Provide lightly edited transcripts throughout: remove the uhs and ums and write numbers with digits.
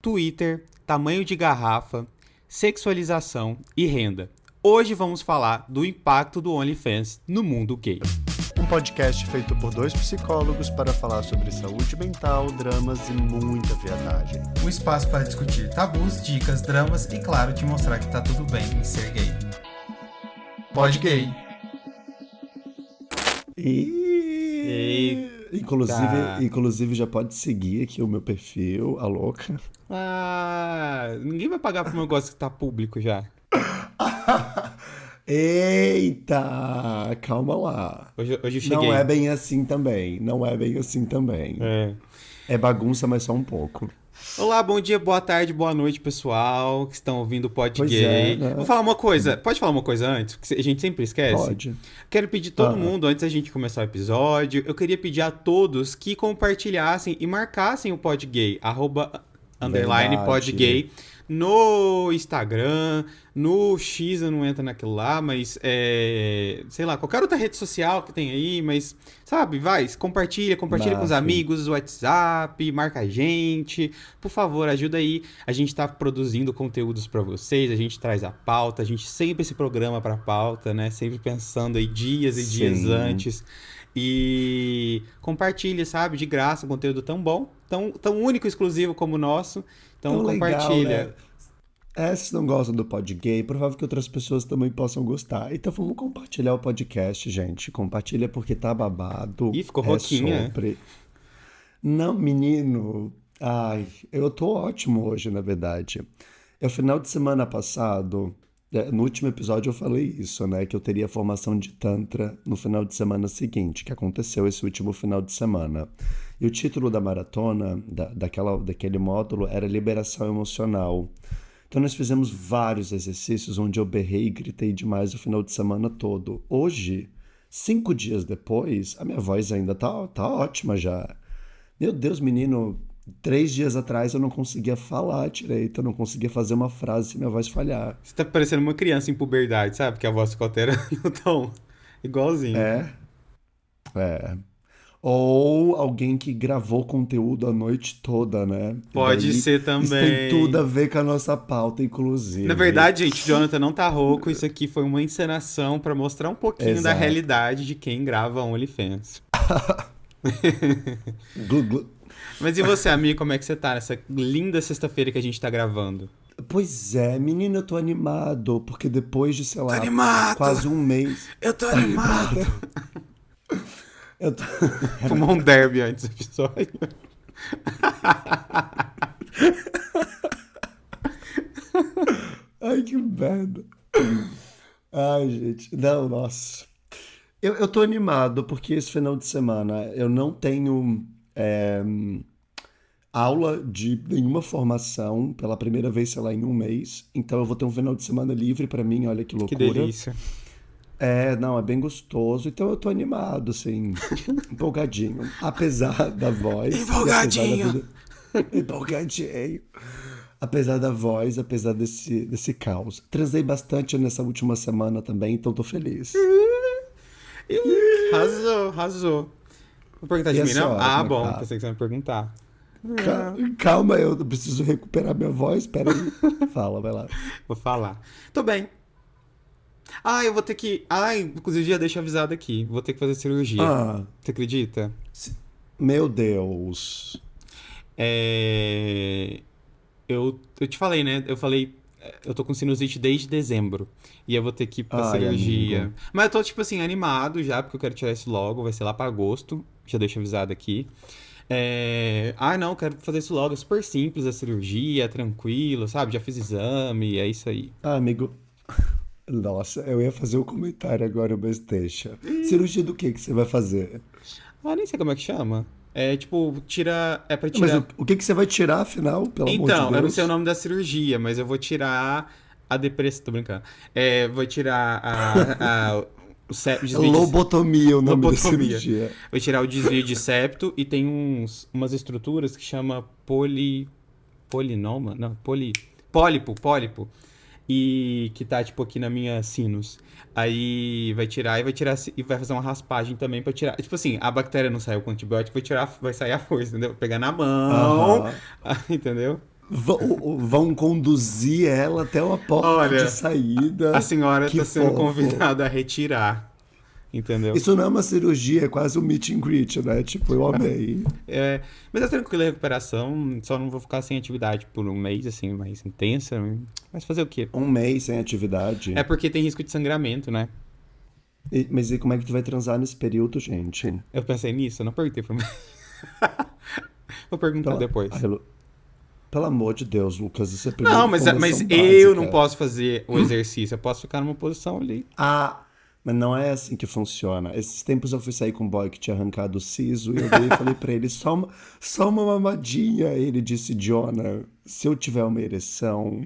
Twitter, tamanho de garrafa, sexualização e renda. Hoje vamos falar do impacto do OnlyFans no mundo gay. Um podcast feito por dois psicólogos para falar sobre saúde mental, dramas e muita viadagem. Um espaço para discutir tabus, dicas, dramas e, claro, te mostrar que tá tudo bem em ser gay. Pod Gay. Inclusive já pode seguir aqui o meu perfil, a louca. Ninguém vai pagar pro meu gosto que tá público já. Eita, calma lá. Hoje eu cheguei. Não é bem assim também. É bagunça, mas só um pouco. Olá, bom dia, boa tarde, boa noite, pessoal que estão ouvindo o Pod Pois Gay. é, né? Vou falar uma coisa. Pode falar uma coisa antes? Porque a gente sempre esquece. Pode. Quero pedir todo mundo, antes da gente começar o episódio, eu queria pedir a todos que compartilhassem e marcassem o Pod Gay, _, Pod Gay, no Instagram, no X, eu não entro naquilo lá, mas, sei lá, qualquer outra rede social que tem aí, mas, sabe, compartilha com os amigos, WhatsApp, marca a gente, por favor, ajuda aí, a gente tá produzindo conteúdos pra vocês, a gente traz a pauta, a gente sempre se programa pra pauta, né, sempre pensando aí dias e dias antes, e compartilha, sabe, de graça, um conteúdo tão bom, tão único e exclusivo como o nosso. Então compartilha. Legal, né? Se não gostam do Pod Gay, provável que outras pessoas também possam gostar. Então vamos compartilhar o podcast, gente. Compartilha porque tá babado. Ih, ficou roquinha. Não, menino. Ai, eu tô ótimo hoje, na verdade. É o final de semana passado, no último episódio eu falei isso, né? Que eu teria formação de Tantra no final de semana seguinte, que aconteceu esse último final de semana. E o título da maratona, daquele módulo, era Liberação Emocional. Então nós fizemos vários exercícios onde eu berrei e gritei demais o final de semana todo. Hoje, 5 dias depois, a minha voz ainda tá ótima já. Meu Deus, menino, 3 dias atrás eu não conseguia falar direito, eu não conseguia fazer uma frase se minha voz falhar. Você tá parecendo uma criança em puberdade, sabe? Que a voz fica alterando o tom. Igualzinho. É. Ou alguém que gravou conteúdo a noite toda, né? Pode ser também. Isso tem tudo a ver com a nossa pauta, inclusive. Na verdade, gente, o Jonathan não tá rouco. Isso aqui foi uma encenação pra mostrar um pouquinho da realidade de quem grava OnlyFans. Mas e você, amigo, como é que você tá nessa linda sexta-feira que a gente tá gravando? Pois é, menina, eu tô animado, porque depois de, sei lá, quase um mês... Eu tô animado! Fumou um derby antes do episódio. Ai, que merda. Ai, gente. Não, nossa. Eu tô animado porque esse final de semana eu não tenho aula de nenhuma formação pela primeira vez, sei lá, em um mês. Então eu vou ter um final de semana livre pra mim, olha que loucura. Que delícia. Não, é bem gostoso. Então eu tô animado, assim, empolgadinho. Apesar da voz. Empolgadinho. Empolgadinho. Apesar da voz, apesar desse caos. Transei bastante nessa última semana também, então tô feliz. Arrasou. Vou perguntar de mim, não? Bom, pensei que você ia me perguntar. Calma, eu preciso recuperar minha voz. Pera aí. Fala, vai lá. Vou falar. Tô bem. Eu vou ter que... inclusive já deixo avisado aqui. Vou ter que fazer cirurgia. Você acredita? Meu Deus. Eu te falei, né? Eu tô com sinusite desde dezembro. E eu vou ter que ir pra cirurgia. Amigo. Mas eu tô, tipo assim, animado já, porque eu quero tirar isso logo. Vai ser lá pra agosto. Já deixo avisado aqui. Não, quero fazer isso logo. É super simples a cirurgia, é tranquilo, sabe? Já fiz exame, é isso aí. Amigo... Nossa, eu ia fazer um comentário agora, mas deixa. Cirurgia do que você vai fazer? Nem sei como é que chama. É pra tirar... Mas o que você vai tirar, afinal, pelo amor de Deus? Então, eu não sei o nome da cirurgia, mas eu vou tirar a depressão... Tô brincando. Vou tirar Lobotomia, o nome da cirurgia. Vou tirar o desvio de septo e tem umas estruturas que chama polinoma? Não, pólipo. E que tá, tipo, aqui na minha sinus. Aí vai tirar e vai fazer uma raspagem também pra tirar. Tipo assim, a bactéria não saiu com antibiótico, vai sair a força, entendeu? Pegar na mão, entendeu? vão conduzir ela até uma porta de Olha, a saída. senhora Que tá sendo fofo. convidada a retirar, entendeu? Isso não é uma cirurgia, é quase um meet and greet, né? Tipo, eu amei. Mas é tranquila a recuperação, só não vou ficar sem atividade por um mês, assim, mais intensa. Mas fazer o quê? Um mês sem É atividade. porque tem risco de sangramento, né? Mas e como é que tu vai transar nesse período, gente? Eu pensei nisso, eu não perguntei pra mim. Vou perguntar Pela... depois. Ai, pelo amor de Deus, Lucas, isso é a primeira Não, mas informação eu não básica. posso fazer o exercício, eu posso ficar numa posição ali. Ah, mas não é assim que funciona. Esses tempos eu fui sair com um boy que tinha arrancado o siso e eu virei e falei pra ele, só uma mamadinha. Ele disse, Jonah, se eu tiver uma ereção,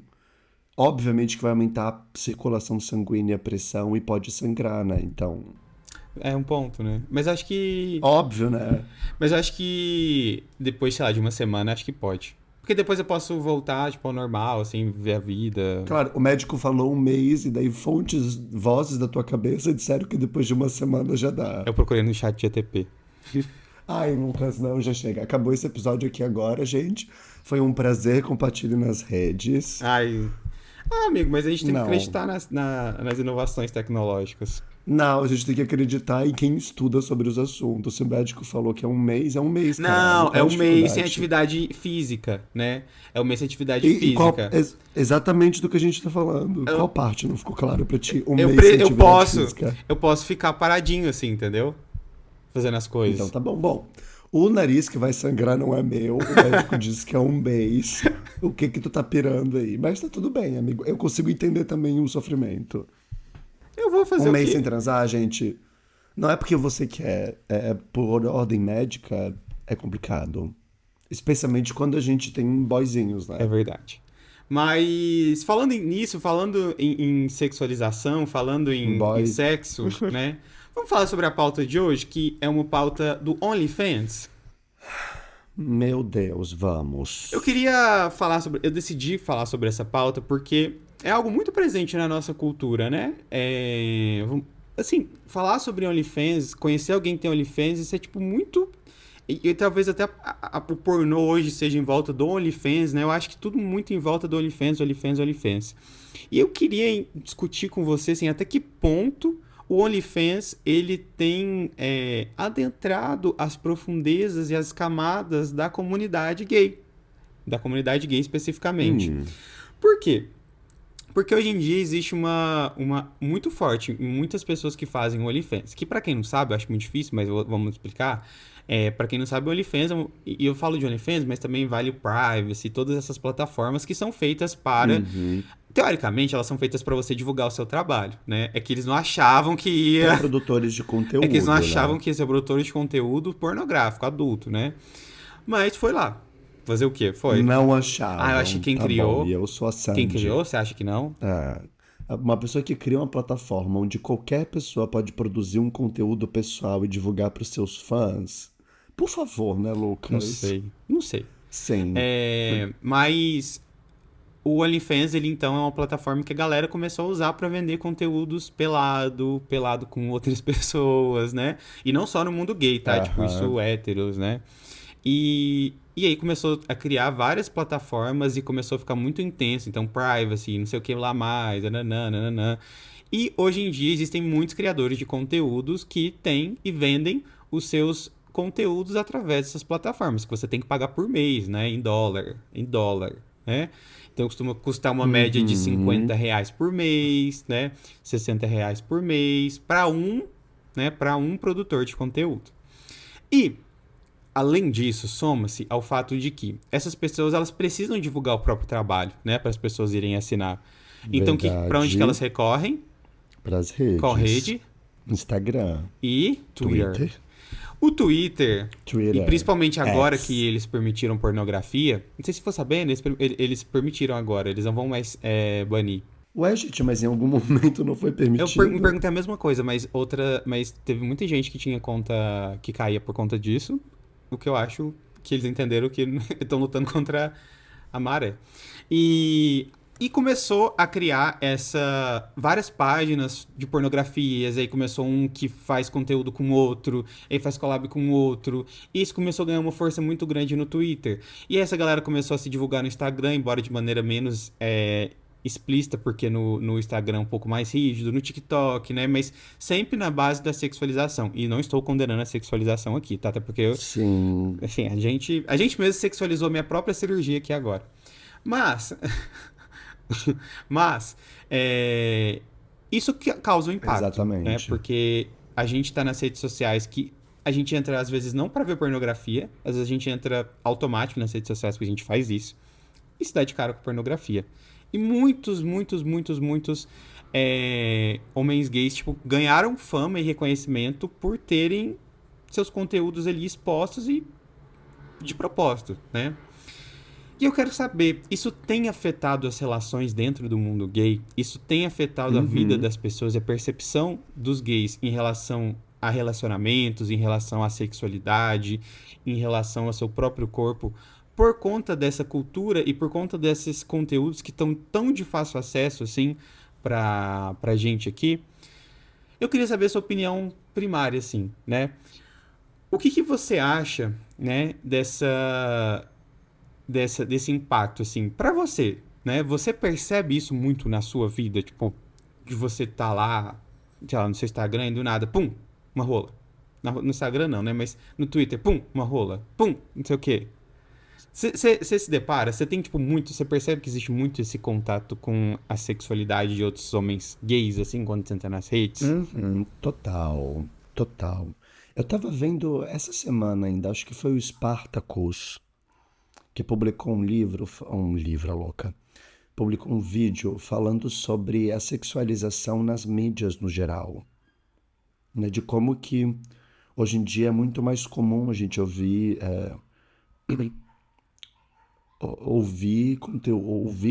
obviamente que vai aumentar a circulação sanguínea, a pressão e pode sangrar, né? Então, É um ponto, né? Mas acho que. óbvio, né? Mas acho que depois, sei lá, de uma semana, acho que pode. Porque depois eu posso voltar, tipo, ao normal, assim, ver a vida. Claro, o médico falou um mês e daí fontes, vozes da tua cabeça disseram que depois de uma semana já dá. Eu procurei no chat GTP. Ai, Lucas, não, já chega. Acabou esse episódio aqui agora, gente. Foi um prazer, compartilhe nas redes. Ai. Ah, amigo, mas a gente tem que Não. acreditar nas inovações tecnológicas. Não, a gente tem que acreditar em quem estuda sobre os assuntos. Se o médico falou que é um mês, caralho. Não, é Qual a um mês sem dificuldade? atividade física, né? É um mês sem atividade E qual, física. exatamente do que a gente tá falando. Eu, Qual parte não ficou claro pra ti? Um eu, mês sem eu atividade posso. física. Eu posso ficar paradinho, assim, entendeu? Fazendo as Então coisas. tá bom. Bom, o nariz que vai sangrar não é meu. O médico disse que é um mês. O que que tu tá pirando aí? Mas tá tudo bem, amigo. Eu consigo entender também o sofrimento. Eu vou Um fazer o mês sem quê? transar, gente, não é porque você quer, é por ordem médica, é complicado. Especialmente quando a gente tem boyzinhos, É né? verdade. Mas falando nisso, falando em sexualização, falando em Boy. sexo, né? Vamos falar sobre a pauta de hoje, que é uma pauta do OnlyFans. Meu Deus, vamos. Eu decidi falar sobre essa pauta porque é algo muito presente na nossa cultura, né? Assim, falar sobre OnlyFans, conhecer alguém que tem OnlyFans, isso é tipo muito. E talvez até o pornô hoje seja em volta do OnlyFans, né? Eu acho que tudo muito em volta do OnlyFans, OnlyFans, OnlyFans. E eu queria discutir com você, assim, até que ponto o OnlyFans ele tem adentrado as profundezas e as camadas da comunidade gay especificamente. Hum, Por quê? Porque hoje em dia existe uma muito forte em muitas pessoas que fazem o OnlyFans. Que pra quem não sabe, eu acho muito difícil, mas vamos explicar. Pra quem não sabe, o OnlyFans, e eu falo de OnlyFans, mas também vale o Privacy, todas essas plataformas que são feitas para. uhum. Teoricamente, elas são feitas para você divulgar o seu trabalho, né? É que eles não achavam que Para ia. produtores de É que eles não conteúdo, achavam né? que ia ser produtor de conteúdo pornográfico, adulto, né? Mas foi lá. Fazer o quê? Foi. Não Ah, eu acho que achavam. quem Tá bom, e criou. eu sou a Quem Sandy. criou, você acha que não? É, uma pessoa que cria uma plataforma onde qualquer pessoa pode produzir um conteúdo pessoal e divulgar para os seus fãs. Por favor, né, Não Lucas? sei. Não sei. Sim. Mas o OnlyFans, ele então é uma plataforma que a galera começou a usar para vender conteúdos pelado com outras pessoas, né? E não só no mundo gay, tá? Tipo, Aham. isso héteros, né? E aí começou a criar várias plataformas e começou a ficar muito intenso. Então, privacy, não sei o que lá mais, nananã, nananã. E hoje em dia existem muitos criadores de conteúdos que têm e vendem os seus conteúdos através dessas plataformas, que você tem que pagar por mês, né? Em dólar, né? Então costuma custar uma média de Uhum. R$ 50 por mês, né? R$ 60 por mês para um produtor de conteúdo. E além disso, soma-se ao fato de que essas pessoas elas precisam divulgar o próprio trabalho, né, para as pessoas irem assinar. Então, para onde que elas Verdade. recorrem? Para as Qual redes. rede? Instagram, E Twitter. Twitter, O Twitter, e Twitter, principalmente agora que X. eles permitiram pornografia, não sei se você sabendo, eles permitiram agora, eles não vão mais banir. Ué, gente, mas em algum momento não foi Me permitido? perguntei a mesma coisa, mas teve muita gente que tinha conta que caía por conta disso, o que eu acho que eles entenderam que estão lutando contra a maré. E E começou a criar várias páginas de pornografias, aí começou um que faz conteúdo com outro, aí faz collab com outro, e isso começou a ganhar uma força muito grande no Twitter. E essa galera começou a se divulgar no Instagram, embora de maneira menos explícita, porque no Instagram é um pouco mais rígido, no TikTok, né? Mas sempre na base da sexualização. E não estou condenando a sexualização aqui, tá? Até porque, Sim, enfim, a gente mesmo sexualizou minha própria cirurgia aqui agora. Mas... Mas, isso que causa um impacto, né? exatamente. Porque a gente tá nas redes sociais que a gente entra, às vezes, não pra ver pornografia, às vezes a gente entra automático nas redes sociais porque a gente faz isso, e se dá de cara com pornografia. E muitos, muitos, muitos, muitos homens gays, tipo, ganharam fama e reconhecimento por terem seus conteúdos ali expostos e de propósito, né? E eu quero saber, isso tem afetado as relações dentro do mundo gay? Isso tem afetado a vida Uhum. das pessoas e a percepção dos gays em relação a relacionamentos, em relação à sexualidade, em relação ao seu próprio corpo, por conta dessa cultura e por conta desses conteúdos que estão tão de fácil acesso, assim, pra gente aqui? Eu queria saber a sua opinião primária, assim, né? O que você acha, né, desse impacto, assim, pra você, né? Você percebe isso muito na sua vida? Tipo, de você tá lá, sei lá, no seu Instagram e do nada, pum, uma rola. No Instagram não, né? Mas no Twitter, pum, uma rola. Pum, não sei o quê. Você se depara, você tem, tipo, muito, você percebe que existe muito esse contato com a sexualidade de outros homens gays, assim, quando você entra nas redes? Uhum, total, total. Eu tava vendo essa semana ainda, acho que foi o Spartacus, que publicou um livro, a louca, publicou um vídeo falando sobre a sexualização nas mídias no geral, né? De como que hoje em dia é muito mais comum a gente ouvir,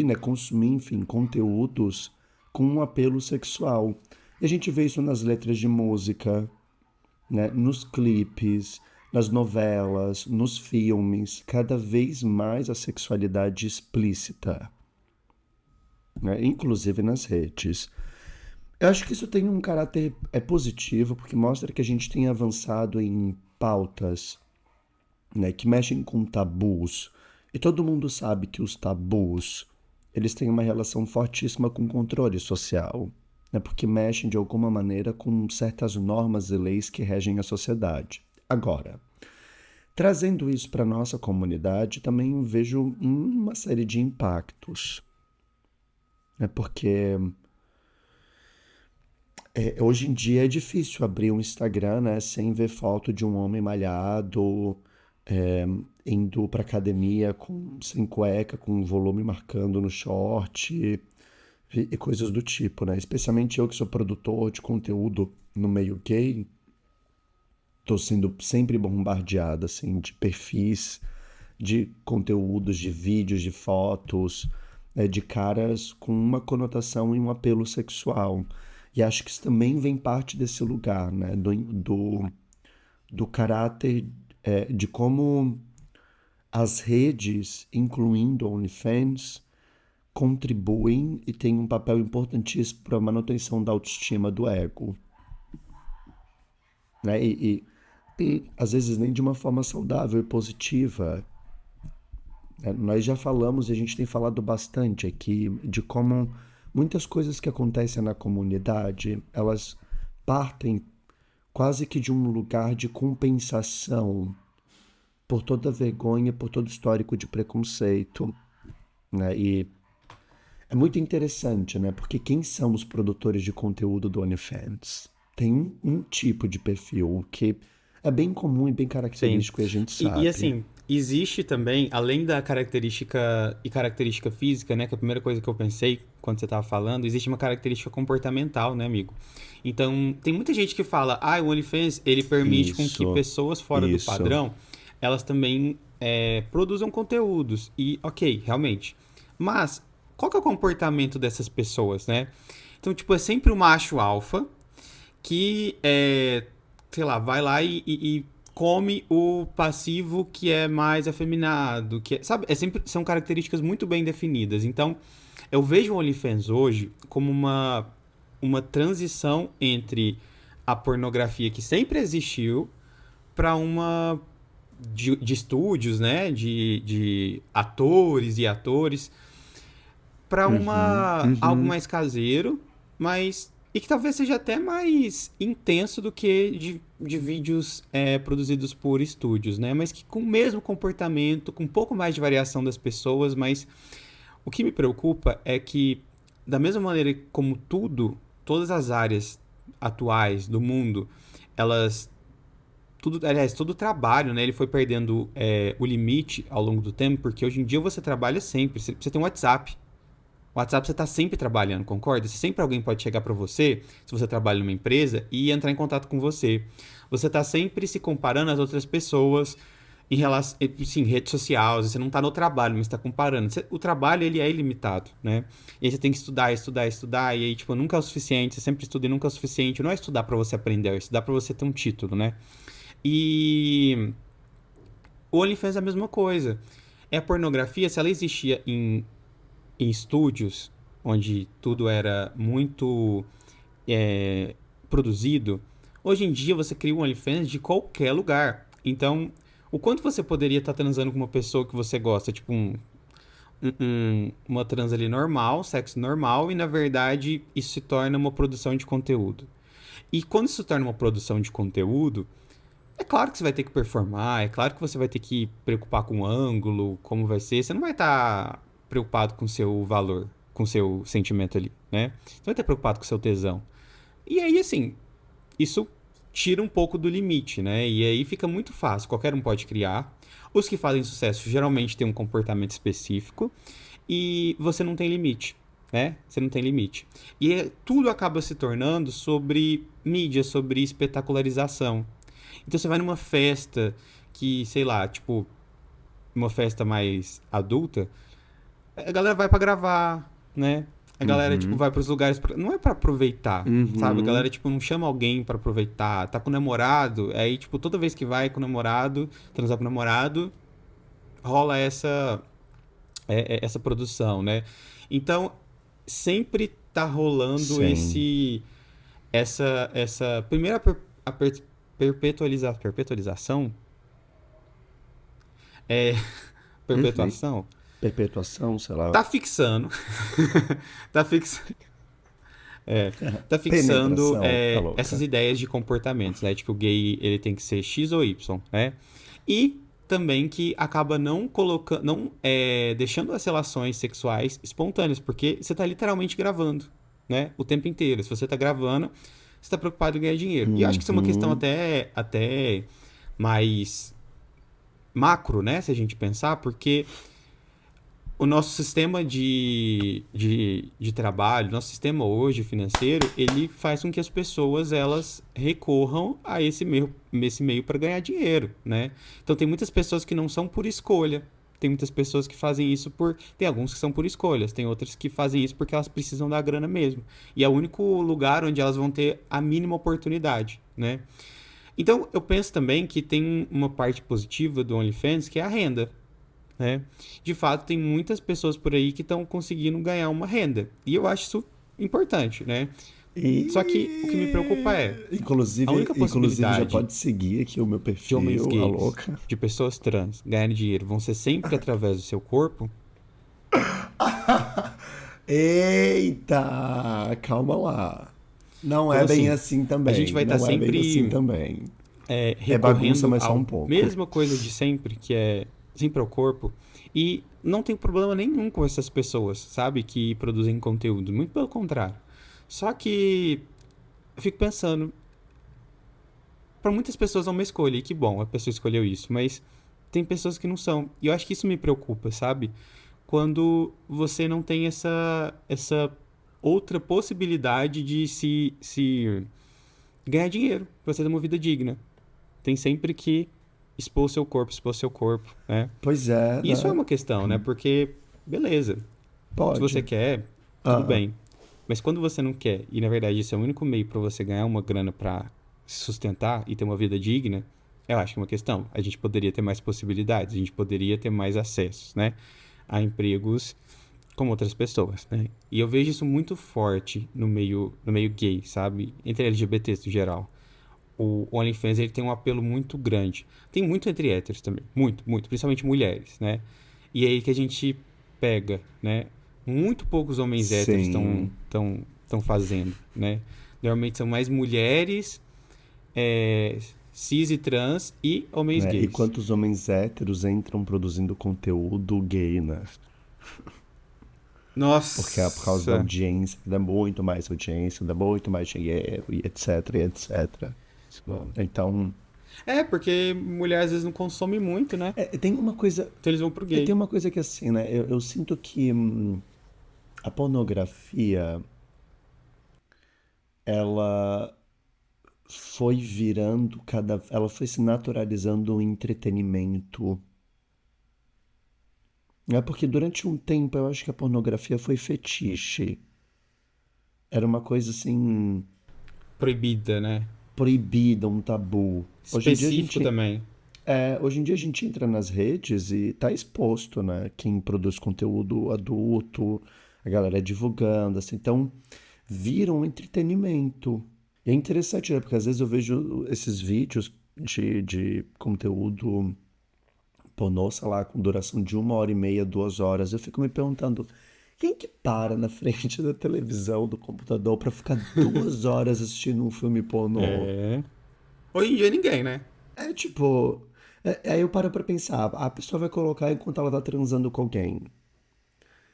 né, consumir, enfim, conteúdos com um apelo sexual. E a gente vê isso nas letras de música, né, nos clipes, nas novelas, nos filmes, cada vez mais a sexualidade explícita, né, inclusive nas redes. Eu acho que isso tem um caráter positivo, porque mostra que a gente tem avançado em pautas, né, que mexem com tabus. E todo mundo sabe que os tabus, eles têm uma relação fortíssima com o controle social, né, porque mexem de alguma maneira com certas normas e leis que regem a sociedade. Agora, trazendo isso para a nossa comunidade, também vejo uma série de impactos, né, porque hoje em dia é difícil abrir um Instagram, né, sem ver foto de um homem malhado, é, indo pra academia sem cueca, com o volume marcando no short e coisas do tipo, né? Especialmente eu que sou produtor de conteúdo no meio gay, tô sendo sempre bombardeado, assim, de perfis, de conteúdos, de vídeos, de fotos, de caras com uma conotação e um apelo sexual. E acho que isso também vem parte desse lugar, né? Do caráter, de como as redes, incluindo OnlyFans, contribuem e têm um papel importantíssimo para a manutenção da autoestima do ego, né? E às vezes nem de uma forma saudável e positiva. Nós já falamos e a gente tem falado bastante aqui de como muitas coisas que acontecem na comunidade, elas partem quase que de um lugar de compensação por toda a vergonha, por todo o histórico de preconceito, né? E é muito interessante, né? Porque quem são os produtores de conteúdo do OnlyFans? Tem um tipo de perfil que é bem comum e bem Sim. característico e a gente E sabe. assim, existe também, além da característica física, né? Que é a primeira coisa que eu pensei quando você estava falando, existe uma característica comportamental, né, amigo? Então, tem muita gente que fala, o OnlyFans, ele permite com que Isso, pessoas fora do isso. padrão, elas também produzam conteúdos. E, ok, realmente. Mas, qual que é o comportamento dessas pessoas, né? Então, tipo, é sempre o macho alfa que sei lá, vai lá e come o passivo que é mais afeminado, sabe? São características muito bem definidas. Então, eu vejo o OnlyFans hoje como uma transição entre a pornografia que sempre existiu para uma de estúdios, né? De atores e atores para algo mais caseiro, mas e que talvez seja até mais intenso do que de vídeos produzidos por estúdios, né? Mas que com o mesmo comportamento, com um pouco mais de variação das pessoas, mas o que me preocupa é que, da mesma maneira como todas as áreas atuais do mundo, aliás, todo o trabalho, né, ele foi perdendo o limite ao longo do tempo, porque hoje em dia você trabalha sempre, você tem um WhatsApp. O WhatsApp você está sempre trabalhando, concorda? Sempre alguém pode chegar para você, se você trabalha numa empresa, e entrar em contato com você. Você está sempre se comparando às outras pessoas em relação, sim, redes sociais. Você não está no trabalho, mas está comparando. O trabalho, ele é ilimitado, né? E aí você tem que estudar, estudar, estudar, e aí, tipo, nunca é o suficiente. Você sempre estuda e nunca é o suficiente. Não é estudar para você aprender, é estudar para você ter um título, né? E o OnlyFans é a mesma coisa. A pornografia, se ela existia em estúdios, onde tudo era muito produzido, hoje em dia você cria um OnlyFans de qualquer lugar. Então, o quanto você poderia estar transando com uma pessoa que você gosta, tipo uma trans ali normal, sexo normal, e na verdade isso se torna uma produção de conteúdo. E quando isso se torna uma produção de conteúdo, é claro que você vai ter que performar, é claro que você vai ter que preocupar com o ângulo, como vai ser. Você não vai estar preocupado com o seu valor, com o seu sentimento ali, né? Você vai estar preocupado com o seu tesão. E aí, assim, isso tira um pouco do limite, né? E aí fica muito fácil, qualquer um pode criar. Os que fazem sucesso geralmente têm um comportamento específico e você não tem limite, né? Você não tem limite. E tudo acaba se tornando sobre mídia, sobre espetacularização. Então você vai numa festa que, sei lá, tipo, uma festa mais adulta, a galera vai pra gravar, né? A galera, tipo, vai pros lugares não é pra aproveitar, sabe? A galera, tipo, não chama alguém pra aproveitar. Tá com o namorado, aí, tipo, toda vez que vai com o namorado, transar com o namorado, rola essa produção, né? Então, sempre tá rolando essa primeira perpetualização? Perpetuação? Perpetuação, sei lá. Tá fixando. tá fixando. Tá fixando essas ideias de comportamentos, né? De que o gay ele tem que ser X ou Y, né? E também que acaba não colocando, deixando as relações sexuais espontâneas, porque você tá literalmente gravando, né? O tempo inteiro. Se você tá gravando, você tá preocupado em ganhar dinheiro. E eu acho que isso é uma questão até mais macro, né? Se a gente pensar, porque o nosso sistema de trabalho, nosso sistema hoje financeiro, ele faz com que as pessoas elas recorram a esse meio para ganhar dinheiro, né? Então tem muitas pessoas que não são por escolha, tem muitas pessoas que fazem isso tem alguns que são por escolhas, tem outras que fazem isso porque elas precisam da grana mesmo. E é o único lugar onde elas vão ter a mínima oportunidade, né? Então eu penso também que tem uma parte positiva do OnlyFans que é a renda. Né? De fato, tem muitas pessoas por aí que estão conseguindo ganhar uma renda. E eu acho isso importante, né? Só que o que me preocupa inclusive, a única possibilidade já pode seguir aqui o meu perfil, de homens gays, a louca. de pessoas trans ganharem dinheiro vão ser sempre através do seu corpo. Eita, calma lá. Não então, é bem assim também. A gente vai estar sempre assim também. Recorrendo bagunça, mas só um pouco. Mesma coisa de sempre, que é sempre ao corpo. E não tem problema nenhum com essas pessoas, sabe? Que produzem conteúdo. Muito pelo contrário. Só que eu fico pensando, para muitas pessoas é uma escolha, e que bom, a pessoa escolheu isso, mas tem pessoas que não são. E eu acho que isso me preocupa, sabe? Quando você não tem essa outra possibilidade de se ganhar dinheiro, pra você ter uma vida digna. Tem sempre que expor seu corpo, né? Pois é. Isso é uma questão, né? Porque, beleza. Pode. Se você quer, tudo bem. Mas quando você não quer, e na verdade isso é o único meio para você ganhar uma grana para se sustentar e ter uma vida digna, Eu acho que é uma questão. A gente poderia ter mais possibilidades, a gente poderia ter mais acessos, né? A empregos com outras pessoas, né? E eu vejo isso muito forte no meio gay, sabe? Entre LGBTs no geral. O OnlyFans ele tem um apelo muito grande. Tem muito entre héteros também. Muito, muito. Principalmente mulheres, né? E é aí que a gente pega, né? Muito poucos homens héteros Sim. estão fazendo, né? Normalmente são mais mulheres, cis e trans e homens Né? E gays. quantos homens héteros entram produzindo conteúdo gay, né? Porque é por causa da Nossa! audiência, que dá muito mais audiência, dá muito mais dinheiro, e etc, e etc. Então, É, porque mulher às vezes não consome muito, né? tem uma coisa. Então eles vão pro Tem gay. uma coisa que assim, né? Eu sinto que a pornografia, ela foi virando cada. Ela foi se naturalizando um entretenimento. É porque durante um tempo eu acho que a pornografia foi fetiche. Era uma coisa assim, Proibida, né? proibida, um tabu. Hoje em dia a Específico gente. também. Hoje em dia a gente entra nas redes e tá exposto, né? Quem produz conteúdo adulto, a galera divulgando, assim. Então, vira um entretenimento. E é interessante, né? Porque às vezes eu vejo esses vídeos de conteúdo pornô, sei lá, com duração de 1 hora e meia, 2 horas. Eu fico me perguntando, quem que para na frente da televisão, do computador, pra ficar 2 horas assistindo um filme pornô? É. Hoje em dia ninguém, né? É tipo. Aí eu paro pra pensar, a pessoa vai colocar enquanto ela tá transando com alguém.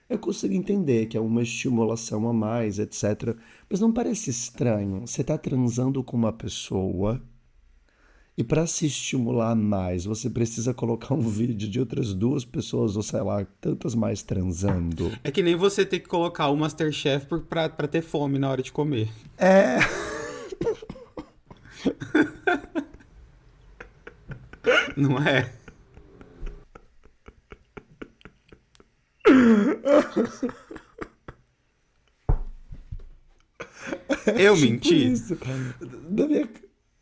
Eu consigo entender que é uma estimulação a mais, etc. Mas não parece estranho? Você tá transando com uma pessoa e pra se estimular mais, você precisa colocar um vídeo de outras duas pessoas, ou sei lá, tantas mais transando. É que nem você ter que colocar o Masterchef pra ter fome na hora de comer. É. Não é? Eu Tipo menti? isso. Na minha...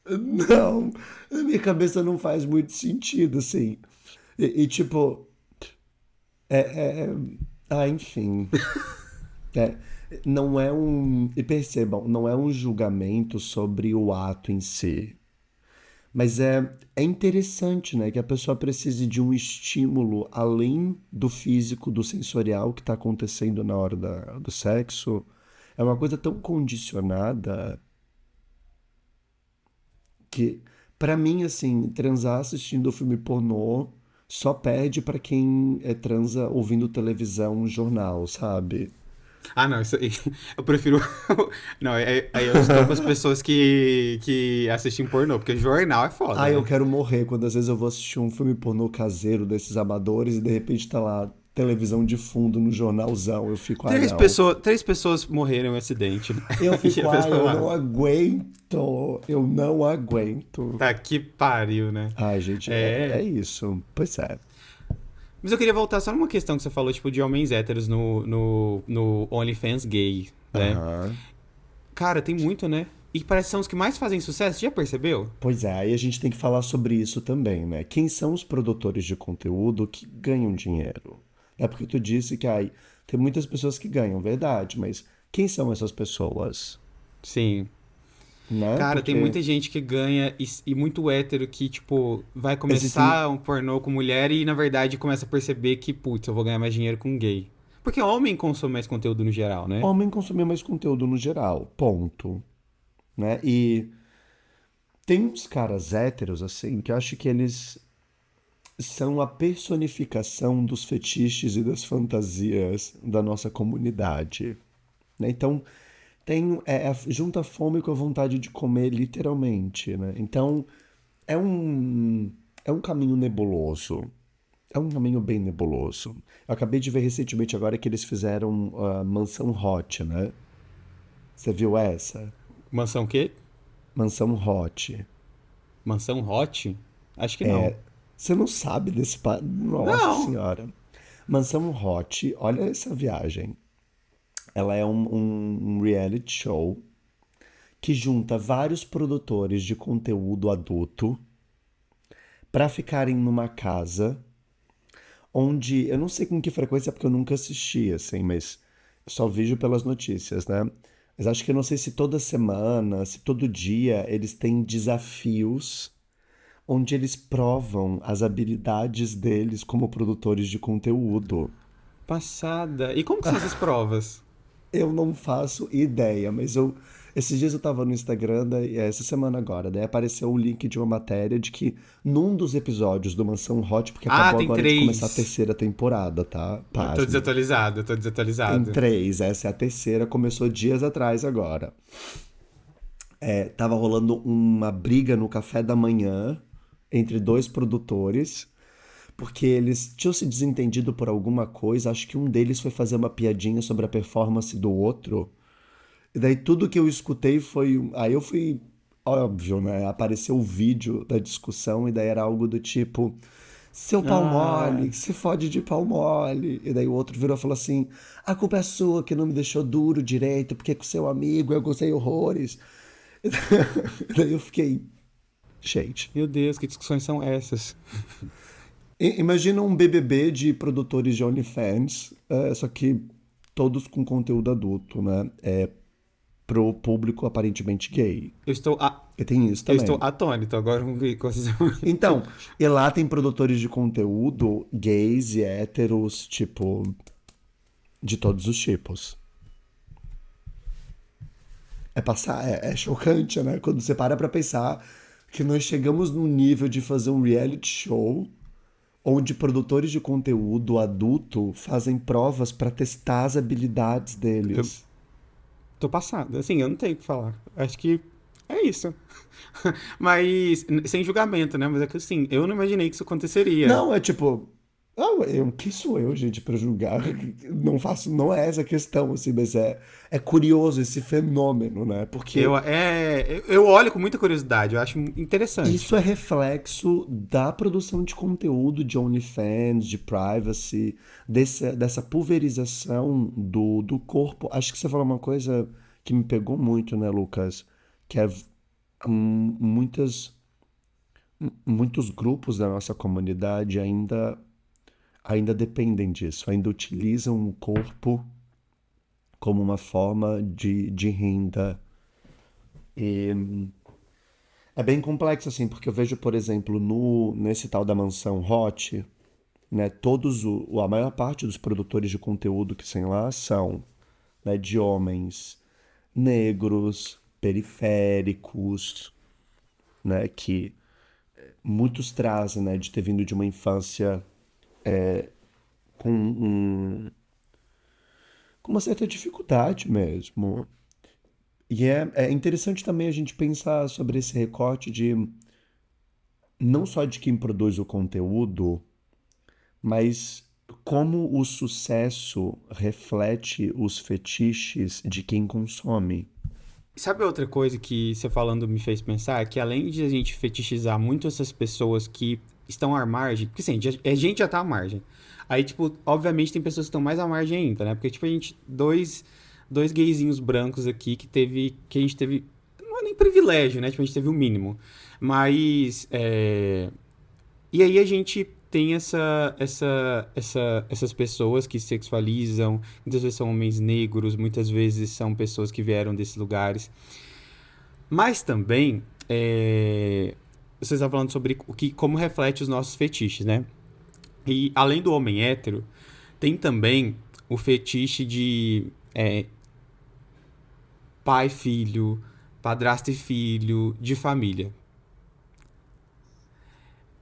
Não, na minha cabeça não faz muito sentido, assim. Tipo, é, é- enfim. É, não é um. E percebam, não é um julgamento sobre o ato em si. Mas é interessante, né? Que a pessoa precise de um estímulo além do físico, do sensorial que está acontecendo na hora do sexo. É uma coisa tão condicionada que, pra mim, assim, transar assistindo filme pornô só perde pra quem transa ouvindo televisão, um jornal, sabe? Ah, não, isso aí. Eu prefiro. Não, aí eu estou com as pessoas que assistem pornô, porque jornal é foda, Ah, eu né? quero morrer quando às vezes eu vou assistir um filme pornô caseiro desses amadores e de repente tá lá televisão de fundo no jornalzão. Eu fico, ah, não. Três pessoas morreram em um acidente. Eu E a fico, ah, pessoa eu lá. não aguento. Eu não aguento. Tá que pariu, né? Ai, gente, é É. isso. Pois é. Mas eu queria voltar só numa questão que você falou, tipo, de homens héteros no OnlyFans gay, né? Aham. Cara, tem muito, né? E parece que são os que mais fazem sucesso, já percebeu? Pois é, aí a gente tem que falar sobre isso também, né? Quem são os produtores de conteúdo que ganham dinheiro? É porque tu disse que ai, tem muitas pessoas que ganham, verdade, mas quem são essas pessoas? Sim. Né? Cara, tem Porque muita gente que ganha e muito hétero que, tipo, vai existem. começar um pornô com mulher e, na verdade, começa a perceber que, putz, eu vou ganhar mais dinheiro com gay. Porque homem consome mais conteúdo no geral, né? Homem consumir mais conteúdo no geral, ponto. Né? E tem uns caras héteros, assim, que eu acho que eles são a personificação dos fetiches e das fantasias da nossa comunidade. Né? Então, junta a fome com a vontade de comer, literalmente. Né? Então, é um, é um caminho nebuloso. É um caminho bem nebuloso. Eu acabei de ver recentemente agora que eles fizeram a Mansão Hot, né? Você viu essa? Mansão quê? Mansão Hot. Mansão Hot? Acho que não. Você não sabe desse. Nossa Não! Senhora. Mansão Hot, olha essa viagem. Ela é um reality show que junta vários produtores de conteúdo adulto pra ficarem numa casa onde, eu não sei com que frequência, porque eu nunca assisti, assim, mas eu só vejo pelas notícias, né? Mas acho que eu não sei se toda semana, se todo dia eles têm desafios onde eles provam as habilidades deles como produtores de conteúdo. Passada. E como que são essas provas? Eu não faço ideia, mas esses dias eu tava no Instagram, essa semana agora, daí apareceu o link de uma matéria de que num dos episódios do Mansão Hot, porque Ah, acabou tem agora de começar a 3. terceira temporada, tá? Eu tô Pasme. desatualizado, eu tô Tem desatualizado. 3, essa é a terceira, começou dias atrás agora. Tava rolando uma briga no café da manhã entre dois produtores, porque eles tinham se desentendido por alguma coisa, acho que um deles foi fazer uma piadinha sobre a performance do outro. E daí tudo que eu escutei foi. Aí eu fui. Óbvio, né? Apareceu o vídeo da discussão e daí era algo do tipo: seu pau Ah, mole, se fode de pau mole. E daí o outro virou e falou assim: a culpa é sua que não me deixou duro direito, porque com seu amigo eu gostei horrores. E daí eu fiquei. Gente. meu Deus, que discussões são essas? Imagina um BBB de produtores de OnlyFans, só que todos com conteúdo adulto, né? Pro público aparentemente gay. Eu estou, E tem isso eu estou também. atônito agora com o que vocês. Então, e lá tem produtores de conteúdo gays e héteros, tipo, de todos os tipos. É chocante, né? Quando você para pra pensar que nós chegamos num nível de fazer um reality show onde produtores de conteúdo adulto fazem provas pra testar as habilidades Eu deles. tô passado. Assim, eu não tenho o que falar. Acho que é isso. Mas, sem julgamento, né? Mas é que assim, eu não imaginei que isso aconteceria. Não, é tipo. Quem sou eu, gente, pra julgar? Não faço, não é essa a questão, assim, mas é curioso esse fenômeno, né? Porque Eu olho com muita curiosidade, eu acho interessante. isso é reflexo da produção de conteúdo de OnlyFans, de privacy, dessa pulverização do corpo. Acho que você falou uma coisa que me pegou muito, né, Lucas? Que é muitas, muitos grupos da nossa comunidade ainda dependem disso, ainda utilizam o corpo como uma forma de renda. E é bem complexo, assim, porque eu vejo, por exemplo, nesse tal da mansão Hot, né, a maior parte dos produtores de conteúdo que tem lá são, né, de homens negros, periféricos, né, que muitos trazem, né, de ter vindo de uma infância com, com uma certa dificuldade mesmo. E é interessante também a gente pensar sobre esse recorte de não só de quem produz o conteúdo, mas como o sucesso reflete os fetiches de quem consome. Sabe outra coisa que você falando me fez pensar? Que além de a gente fetichizar muito essas pessoas que estão à margem, porque assim, a gente já tá à margem. Aí, tipo, obviamente tem pessoas que estão mais à margem ainda, né? Porque, tipo, a gente, dois gayzinhos brancos aqui que a gente teve, não é nem privilégio, né? Tipo, a gente teve o mínimo. Mas, e aí a gente tem essas pessoas que sexualizam, muitas vezes são homens negros, muitas vezes são pessoas que vieram desses lugares. Mas também, você está falando sobre como reflete os nossos fetiches, né? E além do homem hétero, tem também o fetiche de pai, filho, padrasto e filho, de família.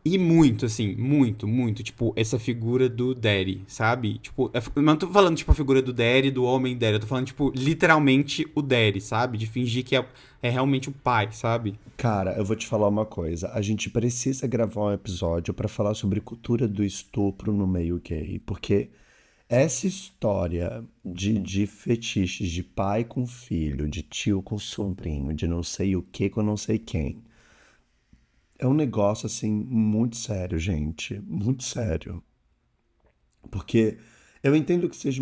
E muito, assim, muito, muito, tipo, essa figura do daddy, sabe? Tipo, eu não tô falando, tipo, a figura do daddy, do homem daddy, eu tô falando, tipo, literalmente o daddy, sabe? De fingir que é realmente o pai, sabe? Cara, eu vou te falar uma coisa. A gente precisa gravar um episódio para falar sobre cultura do estupro no meio gay, porque essa história de fetiches de pai com filho, de tio com sobrinho, de não sei o que com não sei quem, é um negócio assim muito sério, gente, muito sério. Porque eu entendo que seja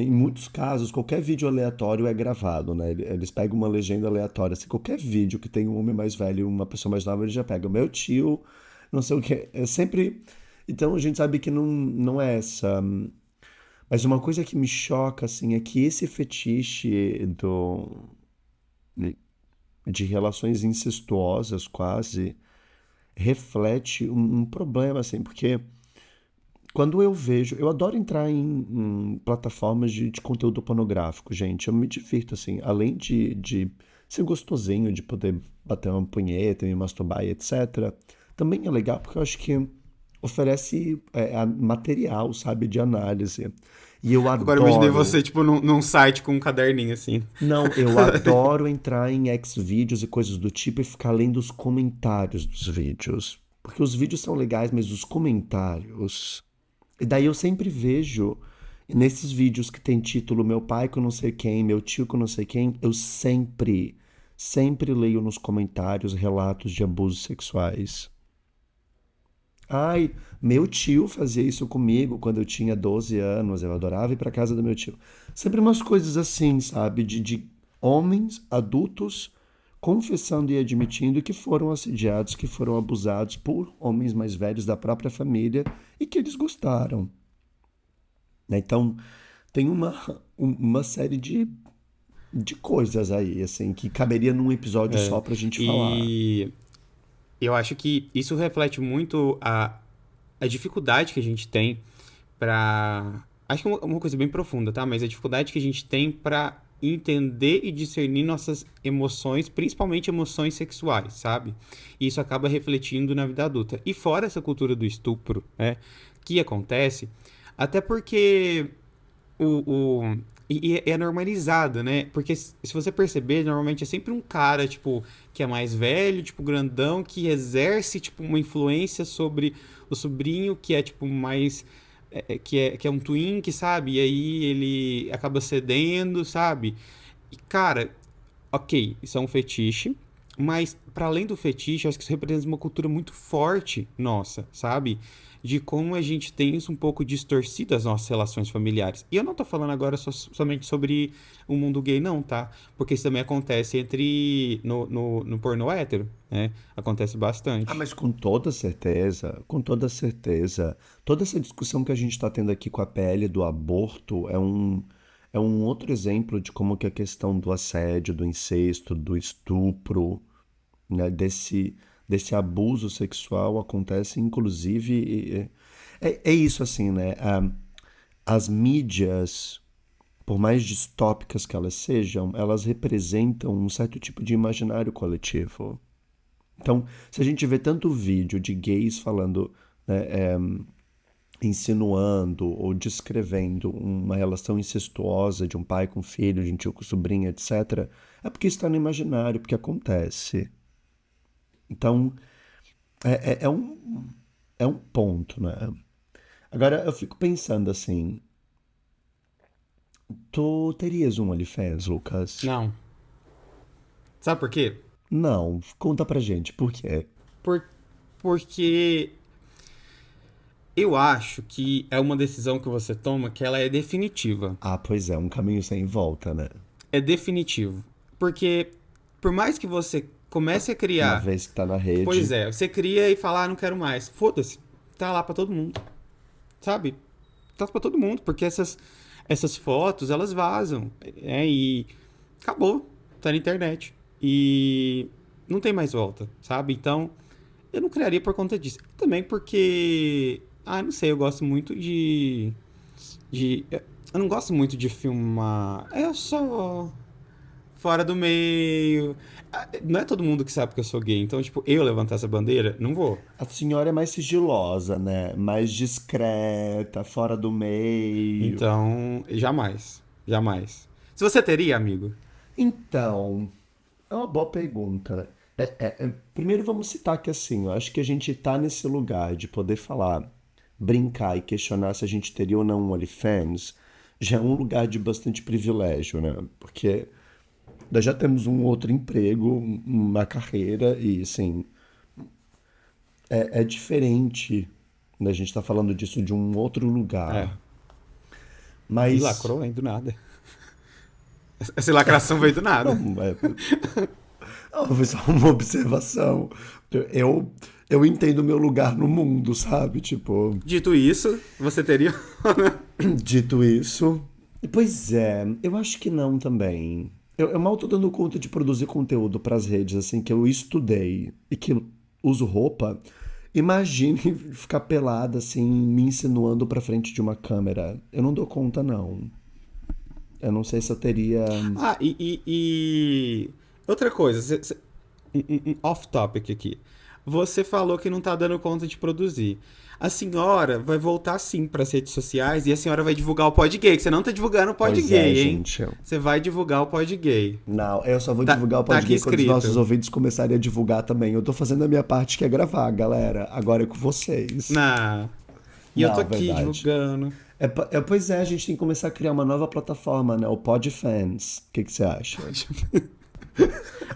Em muitos casos, qualquer vídeo aleatório é gravado, né? Eles pegam uma legenda aleatória. Se qualquer vídeo que tem um homem mais velho e uma pessoa mais nova, eles já pegam. Meu tio, não sei o quê. É sempre. Então a gente sabe que não é essa. Mas uma coisa que me choca, assim, é que esse fetiche de relações incestuosas quase reflete um problema, assim, porque quando eu vejo, eu adoro entrar em plataformas de conteúdo pornográfico, gente. Eu me divirto, assim, além de ser gostosinho, de poder bater uma punheta, me masturbar e etc. Também é legal porque eu acho que oferece material, sabe, de análise. E eu Agora eu imaginei adoro. você, tipo, num site com um caderninho assim. Não, eu adoro entrar em Xvideos e coisas do tipo e ficar lendo os comentários dos vídeos. Porque os vídeos são legais, mas os comentários. E daí eu sempre vejo nesses vídeos que tem título Meu pai com não sei quem, meu tio com não sei quem, eu sempre leio nos comentários relatos de abusos sexuais. Ai, meu tio fazia isso comigo quando eu tinha 12 anos, eu adorava ir pra casa do meu tio. Sempre umas coisas assim, sabe? De homens adultos confessando e admitindo que foram assediados, que foram abusados por homens mais velhos da própria família e que eles gostaram, né? Então, tem uma série de coisas aí, assim, que caberia num episódio só pra gente falar. E eu acho que isso reflete muito a dificuldade que a gente tem pra. Acho que é uma coisa bem profunda, tá? Mas a dificuldade que a gente tem pra entender e discernir nossas emoções, principalmente emoções sexuais, sabe? E isso acaba refletindo na vida adulta. E fora essa cultura do estupro, né? Que acontece, até porque e é normalizado, né? Porque se você perceber, normalmente é sempre um cara, tipo, que é mais velho, tipo, grandão, que exerce, tipo, uma influência sobre o sobrinho, que é, tipo, mais... que é um twink, sabe? E aí ele acaba cedendo, sabe? E, cara, ok, isso é um fetiche, mas para além do fetiche, acho que isso representa uma cultura muito forte nossa, sabe? De como a gente tem isso um pouco distorcido as nossas relações familiares. E eu não tô falando agora somente sobre o mundo gay, não, tá? Porque isso também acontece no pornô hétero, né? Acontece Ah, bastante. mas com toda certeza, com toda certeza. Toda essa discussão que a gente está tendo aqui com a PL do aborto é um outro exemplo de como que a questão do assédio, do incesto, do estupro, né, desse abuso sexual acontece, inclusive. É isso, assim, né? As mídias, por mais distópicas que elas sejam, elas representam um certo tipo de imaginário coletivo. Então, se a gente vê tanto vídeo de gays falando, né, insinuando ou descrevendo uma relação incestuosa de um pai com filho, de um tio com sobrinha, etc., é porque está no imaginário, porque acontece. Então, é um ponto, né? Agora, eu fico pensando assim, tu terias um OnlyFans, Lucas? Não. Sabe por quê? Não, conta pra gente, por quê? Por, porque eu acho que é uma decisão que você toma que ela é definitiva. Ah, pois é, um caminho sem volta, né? É definitivo. Porque por mais que você comece a Uma criar, vez que tá na pois rede. é, você cria e fala, ah, não quero mais. Foda-se. Tá lá pra todo mundo. Sabe? Tá pra todo mundo, porque essas fotos, elas vazam. E acabou. Tá na internet. E não tem mais volta, sabe? Então, eu não criaria por conta disso. Também porque, ah, não sei, eu gosto muito de eu não gosto muito de filmar. Eu sou fora do meio. Não é todo mundo que sabe que eu sou gay. Então, tipo, eu levantar essa bandeira, não vou. A senhora é mais sigilosa, né? Mais discreta, fora do meio. Então, jamais. Jamais. Se você teria, amigo? Então, é uma boa pergunta. Primeiro vamos citar que assim, eu acho que a gente tá nesse lugar de poder falar, brincar e questionar se a gente teria ou não um OnlyFans, já é um lugar de bastante privilégio, né? Porque nós já temos um outro emprego, uma carreira e assim, é diferente da gente estar falando disso de um outro É. lugar. E Mas. lacrou, hein, do nada. Essa lacração veio do nada. Não, foi só uma observação. Eu, eu entendo o meu lugar no mundo, sabe? Tipo, Dito isso, você teria... dito isso. Pois é, eu acho que não também. Eu mal tô dando conta de produzir conteúdo pras redes, assim, que eu estudei e que eu uso roupa. Imagine ficar pelada, assim, me insinuando pra frente de uma câmera. Eu não dou conta, não. Eu não sei se eu teria. Ah, outra coisa, um off-topic aqui. Você falou que não tá dando conta de produzir. A senhora vai voltar sim para as redes sociais e a senhora vai divulgar o pod gay, que você não tá divulgando o pod Pois é, gay, hein? gente. Você vai divulgar o pod gay. Não, eu só vou Tá, divulgar o tá aqui podcast quando os nossos escrito. ouvintes começarem a divulgar também. Eu tô fazendo a minha parte, que é gravar, galera. Agora é com vocês. Não. E eu tô Não, aqui verdade. divulgando. Pois é, a gente tem que começar a criar uma nova plataforma, né? O PodFans. O que você acha?